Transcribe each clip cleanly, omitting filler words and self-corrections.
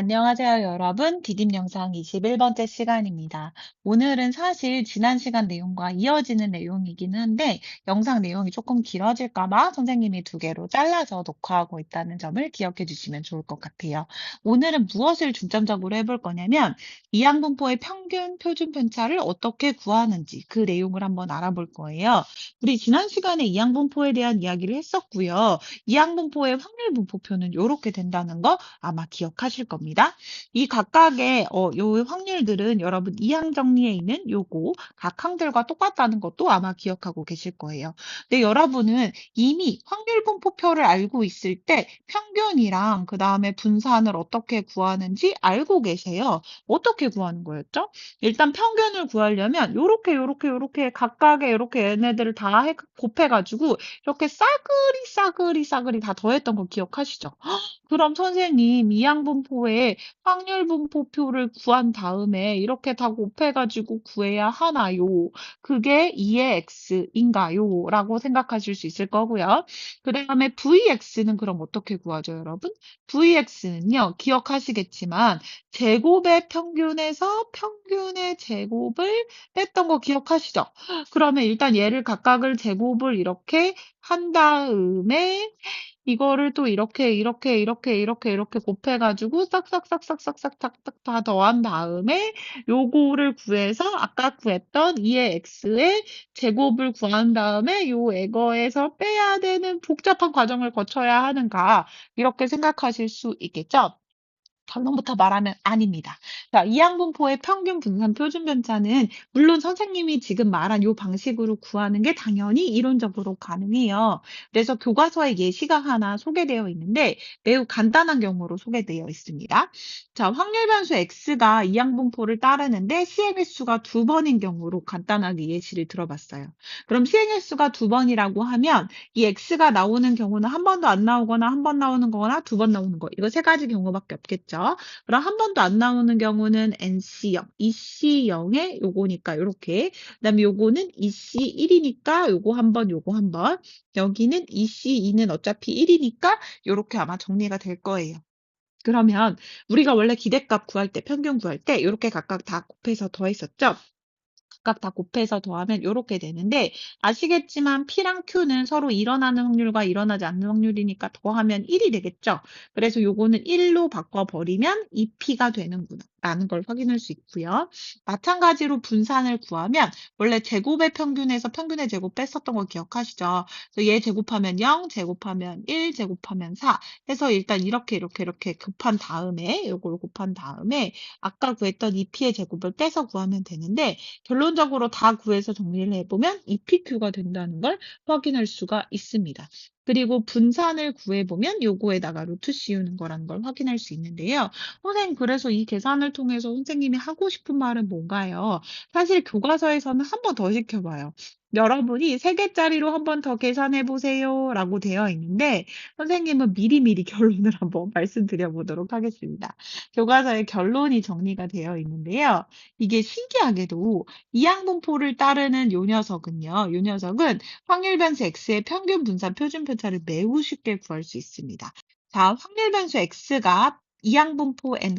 안녕하세요, 여러분. 디딤 영상 21번째 시간입니다. 오늘은 사실 지난 시간 내용과 이어지는 내용이긴 한데, 영상 내용이 조금 길어질까봐 선생님이 두 개로 잘라서 녹화하고 있다는 점을 기억해 주시면 좋을 것 같아요. 오늘은 무엇을 중점적으로 해볼 거냐면, 이항분포의 평균 표준 편차를 어떻게 구하는지 그 내용을 한번 알아볼 거예요. 우리 지난 시간에 이항분포에 대한 이야기를 했었고요. 이항분포의 확률 분포표는 이렇게 된다는 거 아마 기억하실 겁니다. 이 각각의 요 확률들은 여러분 이항 정리에 있는 요거 각 항들과 똑같다는 것도 아마 기억하고 계실 거예요. 근데 여러분은 이미 확률 분포표를 알고 있을 때 평균이랑 그 다음에 분산을 어떻게 구하는지 알고 계세요. 어떻게 구하는 거였죠? 일단 평균을 구하려면 요렇게 각각의 요렇게 얘네들을 다 곱해가지고 이렇게 싸그리 다 더했던 거 기억하시죠? 그럼 선생님 이항분포의 확률 분포표를 구한 다음에 이렇게 다 곱해가지고 구해야 하나요? 그게 2의 x인가요? 라고 생각하실 수 있을 거고요. 그 다음에 vx는 그럼 어떻게 구하죠, 여러분? vx는요, 기억하시겠지만 제곱의 평균에서 평균의 제곱을 뺐던 거 기억하시죠? 그러면 일단 얘를 각각을 제곱을 이렇게 한 다음에 이거를 또 이렇게 곱해가지고 싹싹싹싹싹싹싹 다 더한 다음에 요거를 구해서 아까 구했던 2의 x의 제곱을 구한 다음에 요 액어에서 빼야 되는 복잡한 과정을 거쳐야 하는가 이렇게 생각하실 수 있겠죠? 결론부터 말하면 아닙니다. 자, 이항분포의 평균 분산 표준 편차는 물론 선생님이 지금 말한 이 방식으로 구하는 게 당연히 이론적으로 가능해요. 그래서 교과서에 예시가 하나 소개되어 있는데 매우 간단한 경우로 소개되어 있습니다. 자, 확률 변수 x가 이항분포를 따르는데 시행일 수가 두 번인 경우로 간단하게 예시를 들어봤어요. 그럼 시행일 수가 두 번이라고 하면 이 x가 나오는 경우는 한 번도 안 나오거나 한 번 나오는 거나 두 번 나오는 거. 이거 세 가지 경우밖에 없겠죠. 그럼 한 번도 안 나오는 경우는 NC0, EC0에 요거니까 요렇게. 그다음에 요거는 EC1이니까 요거 한 번, 요거 한 번. 여기는 EC2는 어차피 1이니까 요렇게 아마 정리가 될 거예요. 그러면 우리가 원래 기대값 구할 때, 평균 구할 때 요렇게 각각 다 곱해서 더했었죠? 각각 다 곱해서 더하면 이렇게 되는데 아시겠지만 P랑 Q는 서로 일어나는 확률과 일어나지 않는 확률이니까 더하면 1이 되겠죠. 그래서 요거는 1로 바꿔버리면 2P가 되는구나 라는 걸 확인할 수 있고요. 마찬가지로 분산을 구하면 원래 제곱의 평균에서 평균의 제곱 뺐었던 거 기억하시죠? 그래서 얘 제곱하면 0, 제곱하면 1, 제곱하면 4 해서 일단 이렇게 곱한 다음에 요걸 곱한 다음에 아까 구했던 2P의 제곱을 떼서 구하면 되는데 결론적으로 다 구해서 정리를 해보면 EPQ가 된다는 걸 확인할 수가 있습니다. 그리고 분산을 구해보면 요거에다가 루트 씌우는 거라는 걸 확인할 수 있는데요. 선생님, 그래서 이 계산을 통해서 선생님이 하고 싶은 말은 뭔가요? 사실 교과서에서는 한 번 더 시켜봐요. 여러분이 3개짜리로 한 번 더 계산해 보세요 라고 되어 있는데 선생님은 미리미리 결론을 한번 말씀드려 보도록 하겠습니다. 교과서에 결론이 정리가 되어 있는데요. 이게 신기하게도 이항분포를 따르는 요 녀석은요. 요 녀석은 확률 변수 x의 평균 분산 표준 편차를 매우 쉽게 구할 수 있습니다. 자, 확률 변수 x가 이항분포 n,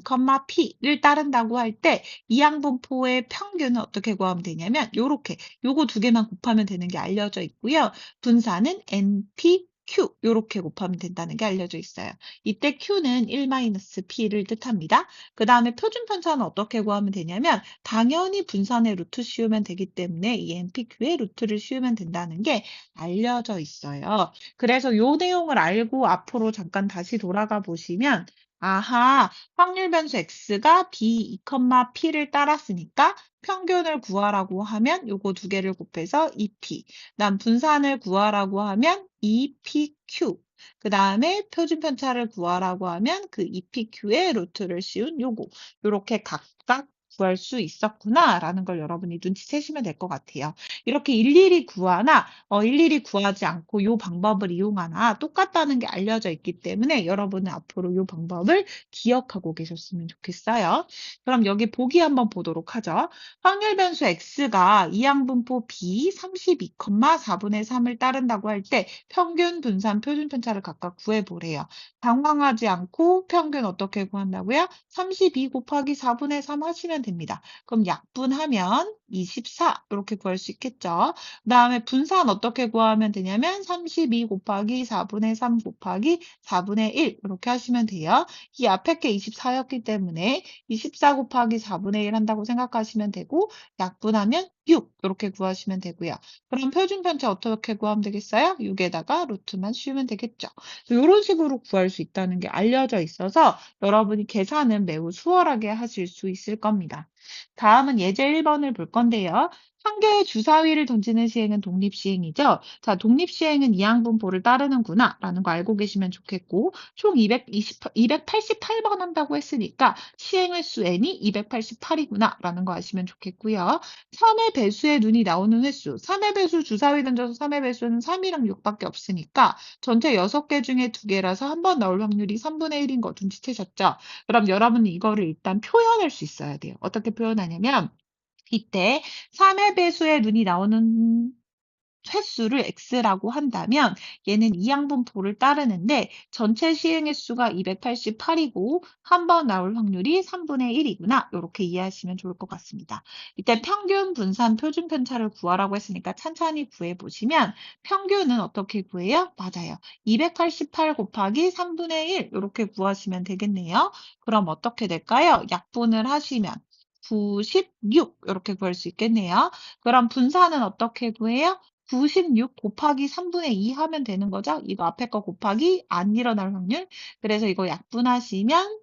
p를 따른다고 할 때 이항분포의 평균은 어떻게 구하면 되냐면 요렇게 요거 두 개만 곱하면 되는 게 알려져 있고요. 분산은 np q 요렇게 곱하면 된다는 게 알려져 있어요. 이때 q는 1-p를 뜻합니다. 그 다음에 표준 편차는 어떻게 구하면 되냐면 당연히 분산의 루트 씌우면 되기 때문에 이 NPQ의 루트를 씌우면 된다는 게 알려져 있어요. 그래서 요 내용을 알고 앞으로 잠깐 다시 돌아가 보시면 아하, 확률 변수 x가 b, 2,p를 따랐으니까 평균을 구하라고 하면 요거 두 개를 곱해서 2p. 그다음 분산을 구하라고 하면 2pq. 그 다음에 표준 편차를 구하라고 하면 그 EPQ의 루트를 씌운 요거. 요렇게 각각 구할 수 있었구나라는 걸 여러분이 눈치채시면 될 것 같아요. 이렇게 일일이 구하나 일일이 구하지 않고 이 방법을 이용하나 똑같다는 게 알려져 있기 때문에 여러분은 앞으로 이 방법을 기억하고 계셨으면 좋겠어요. 그럼 여기 보기 한번 보도록 하죠. 확률 변수 x가 이항분포 b 32,4분의 3을 따른다고 할 때 평균, 분산, 표준 편차를 각각 구해보래요. 당황하지 않고 평균 어떻게 구한다고요? 32 곱하기 4분의 3 하시면 됩니다. 그럼 약분하면 24 이렇게 구할 수 있겠죠. 그 다음에 분산 어떻게 구하면 되냐면 32 곱하기 4분의 3 곱하기 4분의 1 이렇게 하시면 돼요. 이 앞에 게 24였기 때문에 24 곱하기 4분의 1 한다고 생각하시면 되고 약분하면 6 이렇게 구하시면 되고요. 그럼 표준 편차 어떻게 구하면 되겠어요? 6에다가 루트만 씌우면 되겠죠. 이런 식으로 구할 수 있다는 게 알려져 있어서 여러분이 계산은 매우 수월하게 하실 수 있을 겁니다. 다음은 예제 1번을 볼 건데요. 한 개의 주사위를 던지는 시행은 독립시행이죠. 자, 독립시행은 이항분포를 따르는구나 라는 거 알고 계시면 좋겠고 총 288번 한다고 했으니까 시행 횟수 n이 288이구나 라는 거 아시면 좋겠고요. 3의 배수의 눈이 나오는 횟수, 3의 배수 주사위 던져서 3의 배수는 3이랑 6밖에 없으니까 전체 6개 중에 2개라서 한 번 나올 확률이 3분의 1인 거 눈치채셨죠? 그럼 여러분은 이거를 일단 표현할 수 있어야 돼요. 어떻게 표현하냐면 이때 3의 배수의 눈이 나오는 횟수를 x라고 한다면 얘는 이항분포를 따르는데 전체 시행 횟수가 288이고 한 번 나올 확률이 3분의 1이구나. 이렇게 이해하시면 좋을 것 같습니다. 이때 평균, 분산, 표준 편차를 구하라고 했으니까 찬찬히 구해보시면 평균은 어떻게 구해요? 맞아요. 288 곱하기 3분의 1 이렇게 구하시면 되겠네요. 그럼 어떻게 될까요? 약분을 하시면 96 이렇게 구할 수 있겠네요. 그럼 분산은 어떻게 구해요? 96 곱하기 3분의 2 하면 되는 거죠. 이거 앞에 거 곱하기 안 일어날 확률. 그래서 이거 약분하시면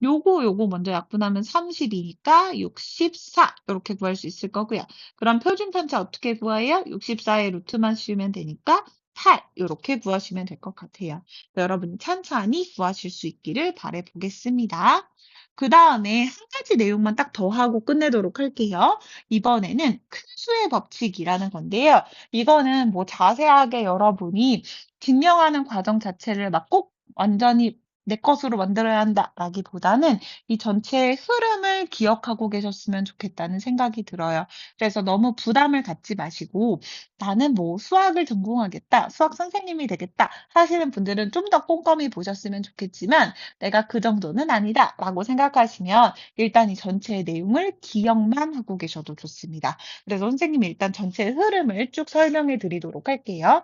요거 먼저 약분하면 32니까 64 이렇게 구할 수 있을 거고요. 그럼 표준 편차 어떻게 구해요? 64의 루트만 씌우면 되니까 8 이렇게 구하시면 될 것 같아요. 여러분이 찬찬히 구하실 수 있기를 바라보겠습니다. 그 다음에 한 가지 내용만 딱 더 하고 끝내도록 할게요. 이번에는 큰 수의 법칙이라는 건데요. 이거는 뭐 자세하게 여러분이 증명하는 과정 자체를 막 꼭 완전히 내 것으로 만들어야 한다라기보다는 이 전체의 흐름을 기억하고 계셨으면 좋겠다는 생각이 들어요. 그래서 너무 부담을 갖지 마시고 나는 뭐 수학을 전공하겠다, 수학 선생님이 되겠다 하시는 분들은 좀 더 꼼꼼히 보셨으면 좋겠지만 내가 그 정도는 아니다라고 생각하시면 일단 이 전체의 내용을 기억만 하고 계셔도 좋습니다. 그래서 선생님이 일단 전체의 흐름을 쭉 설명해 드리도록 할게요.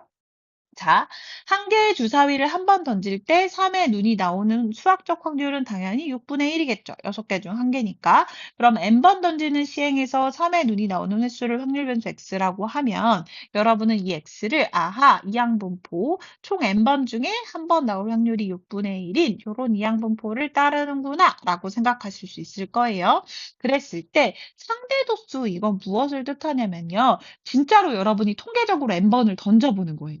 자, 한 개의 주사위를 한 번 던질 때 3의 눈이 나오는 수학적 확률은 당연히 6분의 1이겠죠. 6개 중 한 개니까. 그럼 n번 던지는 시행에서 3의 눈이 나오는 횟수를 확률 변수 x라고 하면 여러분은 이 x를 아하, 이항분포 총 n번 중에 한 번 나올 확률이 6분의 1인 이런 이항분포를 따르는구나 라고 생각하실 수 있을 거예요. 그랬을 때 상대도수 이건 무엇을 뜻하냐면요. 진짜로 여러분이 통계적으로 n번을 던져보는 거예요.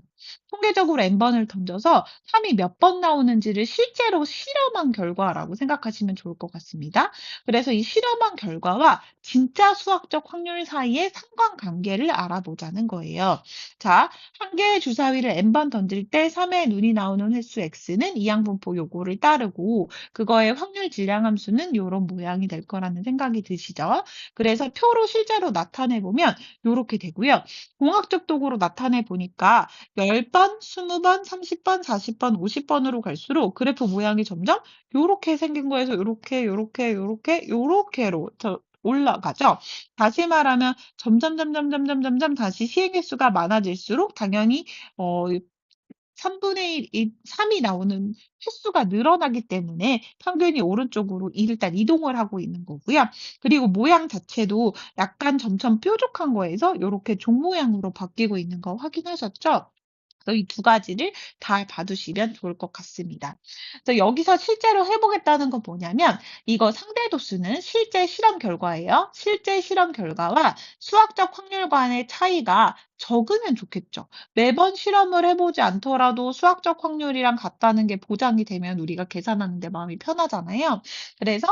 통계적으로 n번을 던져서 3이 몇 번 나오는지를 실제로 실험한 결과라고 생각하시면 좋을 것 같습니다. 그래서 이 실험한 결과와 진짜 수학적 확률 사이의 상관관계를 알아보자는 거예요. 자, 한 개의 주사위를 n번 던질 때 3의 눈이 나오는 횟수 x는 이항분포 요거를 따르고 그거의 확률 질량함수는 요런 모양이 될 거라는 생각이 드시죠? 그래서 표로 실제로 나타내 보면 요렇게 되고요. 공학적 도구로 나타내 보니까 10번, 20번, 30번, 40번, 50번으로 갈수록 그래프 모양이 점점 요렇게 생긴 거에서 요렇게로 올라가죠. 다시 말하면 점점 다시 시행 횟수가 많아질수록 당연히 3분의 1, 3이 나오는 횟수가 늘어나기 때문에 평균이 오른쪽으로 일단 이동을 하고 있는 거고요. 그리고 모양 자체도 약간 점점 뾰족한 거에서 이렇게 종 모양으로 바뀌고 있는 거 확인하셨죠? 그래서 이 두 가지를 다 봐두시면 좋을 것 같습니다. 그래서 여기서 실제로 해보겠다는 건 뭐냐면 이거 상대도수는 실제 실험 결과예요. 실제 실험 결과와 수학적 확률 간의 차이가 적으면 좋겠죠. 매번 실험을 해보지 않더라도 수학적 확률이랑 같다는 게 보장이 되면 우리가 계산하는 데 마음이 편하잖아요. 그래서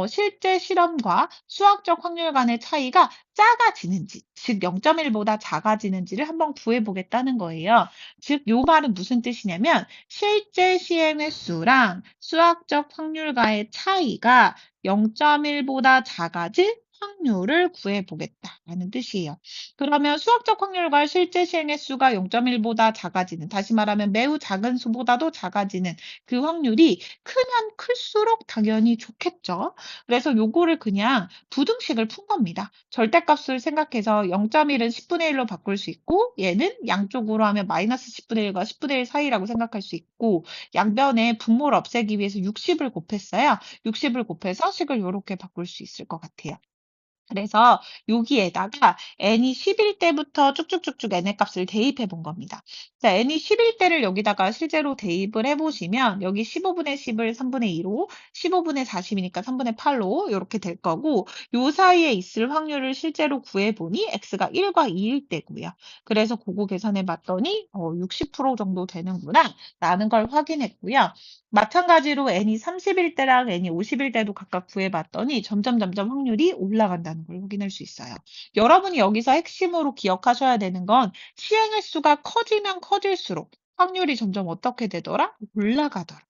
실제 실험과 수학적 확률 간의 차이가 작아지는지, 즉 0.1보다 작아지는지를 한번 구해보겠다는 거예요. 즉, 요 말은 무슨 뜻이냐면 실제 시행 횟수랑 수학적 확률과의 차이가 0.1보다 작아질 확률을 구해보겠다라는 뜻이에요. 그러면 수학적 확률과 실제 시행의 수가 0.1보다 작아지는, 다시 말하면 매우 작은 수보다도 작아지는 그 확률이 크면 클수록 당연히 좋겠죠. 그래서 요거를 그냥 부등식을 푼 겁니다. 절대값을 생각해서 0.1은 10분의 1로 바꿀 수 있고, 얘는 양쪽으로 하면 마이너스 10분의 1과 10분의 1 사이라고 생각할 수 있고, 양변에 분모를 없애기 위해서 60을 곱했어요. 60을 곱해서 식을 이렇게 바꿀 수 있을 것 같아요. 그래서 여기에다가 n이 10일 때부터 쭉쭉쭉쭉 n의 값을 대입해 본 겁니다. 자, n이 10일 때를 여기다가 실제로 대입을 해보시면 여기 15분의 10을 3분의 2로 15분의 40이니까 3분의 8로 이렇게 될 거고 요 사이에 있을 확률을 실제로 구해보니 x가 1과 2일 때고요. 그래서 그거 계산해 봤더니 60% 정도 되는구나 라는 걸 확인했고요. 마찬가지로 n이 30일 때랑 n이 50일 때도 각각 구해봤더니 점점 확률이 올라간다는 걸 확인할 수 있어요. 여러분이 여기서 핵심으로 기억하셔야 되는 건 시행의 수가 커지면 커질수록 확률이 점점 어떻게 되더라? 올라가더라.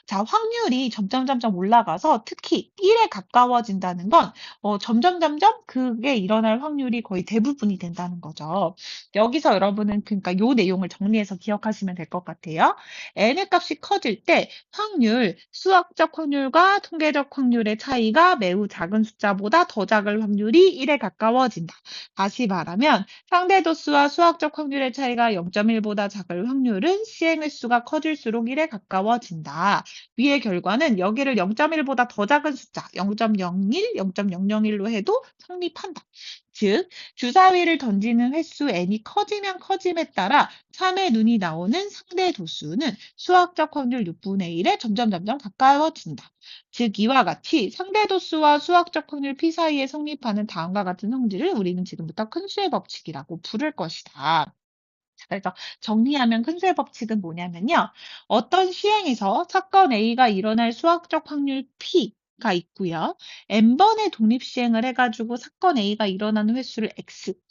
자, 확률이 점점 올라가서 특히 1에 가까워진다는 건 점점 그게 일어날 확률이 거의 대부분이 된다는 거죠. 여기서 여러분은 그러니까 요 내용을 정리해서 기억하시면 될 것 같아요. n의 값이 커질 때 확률, 수학적 확률과 통계적 확률의 차이가 매우 작은 숫자보다 더 작을 확률이 1에 가까워진다. 다시 말하면 상대도수와 수학적 확률의 차이가 0.1보다 작을 확률은 시행의 수가 커질수록 1에 가까워진다. 위의 결과는 여기를 0.1보다 더 작은 숫자 0.01, 0.001로 해도 성립한다. 즉, 주사위를 던지는 횟수 n이 커지면 커짐에 따라 3의 눈이 나오는 상대 도수는 수학적 확률 6분의 1에 점점 가까워진다. 즉, 이와 같이 상대 도수와 수학적 확률 p 사이에 성립하는 다음과 같은 성질을 우리는 지금부터 큰 수의 법칙이라고 부를 것이다. 그래서 정리하면 큰 수의 법칙은 뭐냐면요. 어떤 시행에서 사건 A가 일어날 수학적 확률 P가 있고요. n번의 독립시행을 해가지고 사건 A가 일어나는 횟수를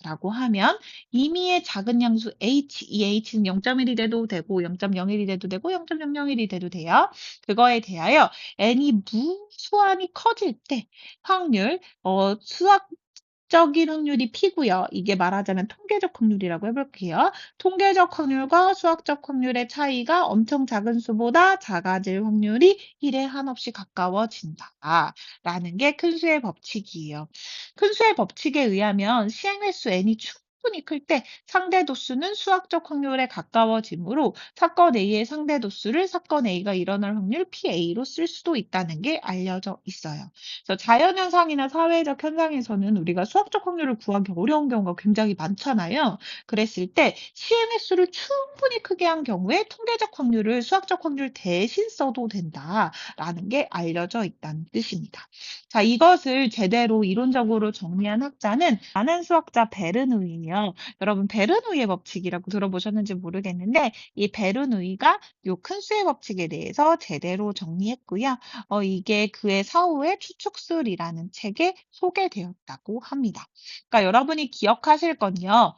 X라고 하면 임의의 작은 양수 H, 이 H는 0.1이 돼도 되고 0.01이 돼도 되고 0.001이 돼도 돼요. 그거에 대하여 n이 무수한이 커질 때 확률, 수학 적인 확률이 P고요. 이게 말하자면 통계적 확률이라고 해볼게요. 통계적 확률과 수학적 확률의 차이가 엄청 작은 수보다 작아질 확률이 1에 한없이 가까워진다. 라는 게 큰 수의 법칙이에요. 큰 수의 법칙에 의하면 시행횟수 n이 충분히 클 때 상대 도수는 수학적 확률에 가까워지므로 사건 A의 상대 도수를 사건 A가 일어날 확률 PA로 쓸 수도 있다는 게 알려져 있어요. 그래서 자연현상이나 사회적 현상에서는 우리가 수학적 확률을 구하기 어려운 경우가 굉장히 많잖아요. 그랬을 때 시행 횟수를 충분히 크게 한 경우에 통계적 확률을 수학적 확률 대신 써도 된다라는 게 알려져 있다는 뜻입니다. 자, 이것을 제대로 이론적으로 정리한 학자는 많은 수학자 베르누이예요. 여러분 베르누이의 법칙이라고 들어보셨는지 모르겠는데 이 베르누이가 요 큰 수의 법칙에 대해서 제대로 정리했고요. 이게 그의 사후에 추측술이라는 책에 소개되었다고 합니다. 그러니까 여러분이 기억하실 건요.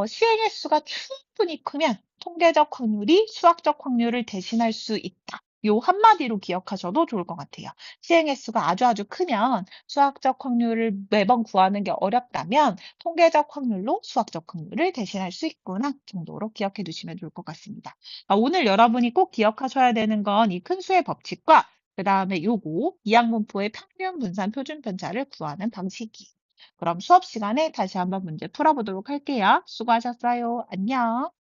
시행의 수가 충분히 크면 통계적 확률이 수학적 확률을 대신할 수 있다. 요 한마디로 기억하셔도 좋을 것 같아요. 시행의 수가 아주 크면 수학적 확률을 매번 구하는 게 어렵다면 통계적 확률로 수학적 확률을 대신할 수 있구나 정도로 기억해 두시면 좋을 것 같습니다. 오늘 여러분이 꼭 기억하셔야 되는 건 이 큰 수의 법칙과 그 다음에 요거 이항분포의 평균 분산 표준 편차를 구하는 방식이에요. 그럼 수업 시간에 다시 한번 문제 풀어보도록 할게요. 수고하셨어요. 안녕.